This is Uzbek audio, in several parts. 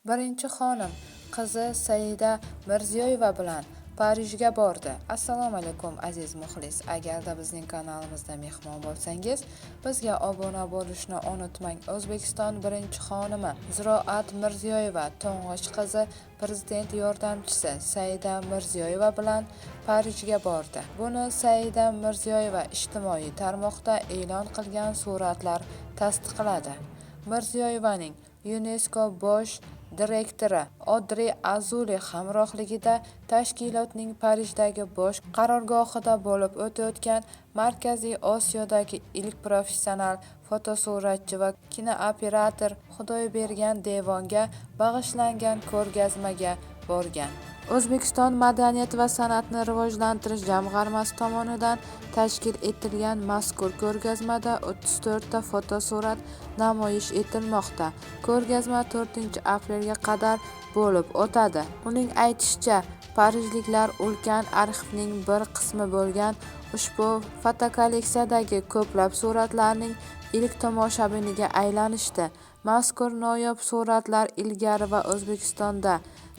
Birinchi xonim qizi Saida Mirziyoyeva bilan Parijga bordi. Assalomu alaykum aziz muxlis. Agarda bizning kanalimizda mehmon bo'lsangiz, bizga obuna bo'lishni unutmang. O'zbekiston birinchi xonimi Ziroat Mirziyoyeva to'ng'ich qizi prezident yordamchisi Saida Mirziyoyeva bilan Parijga bordi. Buni Saida Mirziyoyeva ijtimoiy tarmoqda e'lon qilgan suratlar tasdiqladi. Mirziyoyevaning UNESCO bosh direktori Odri Azuli hamrohligida tashkilotning Parijdagi bosh qarorgohida bo'lib o'tayotgan Markaziy Osiyodagi ilk professional fotosuratchi va kinooperator Xudoybergan Devonga bag'ishlangan ko'rgazmaga borgan. O'zbekiston Madaniyat va san'atni rivojlantirish jamg'armasi tomonidan tashkil etilgan mazkur ko'rgazmada 34 ta fotosurat namoyish etilmoqda. Ko'rgazma 4-aprelga qadar bo'lib o'tadi. Uning aytishicha, parijliklar ulkan arxivning bir qismi bo'lgan ushbu fotokolleksiyadagi ko'plab suratlarning ilk tomoshabiniga aylanishdi. Mazkur noyob suratlar ilgari va O'zbekistonda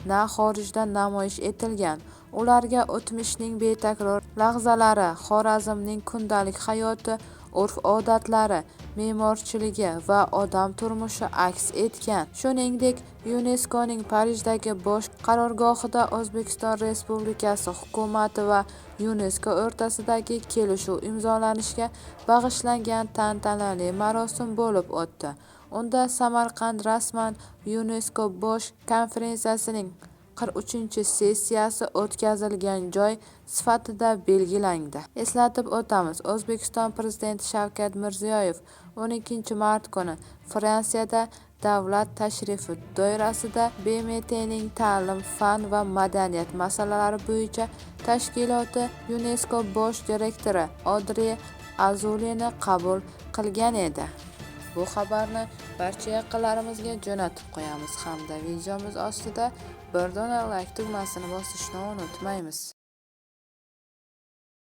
na xorijda namoyish etilgan. Ularga o'tmishning betakror lahzalari, Xorazmning kundalik hayoti, urf-odatlari, me'morchiligi va odam turmushi aks etgan. Shuningdek, UNESCOning Parijdagi bosh qarorgohida O'zbekiston Respublikasi hukumati va UNESCO o'rtasidagi kelishuv imzolanishiga bag'ishlangan tantanali marosim bo'lib o'tdi. Unda Samarqand rasman UNESCO bosh konferensiyasining 43-sessiyasi o'tkazilgan joy sifatida belgilandi. Eslatib o'tamiz, O'zbekiston Prezidenti Shavkat Mirziyoyev 12-mart kuni Fransiyada davlat tashrifi doirasida BMTning ta'lim, fan va madaniyat masalalari bo'yicha tashkiloti UNESCO bosh direktori Odri Azulini qabul qilgan edi. Bu xabarni barcha yaqinlarimizga jo'natib qo'yamiz hamda videomiz ostida bir dona like tugmasini bosishni unutmaymiz.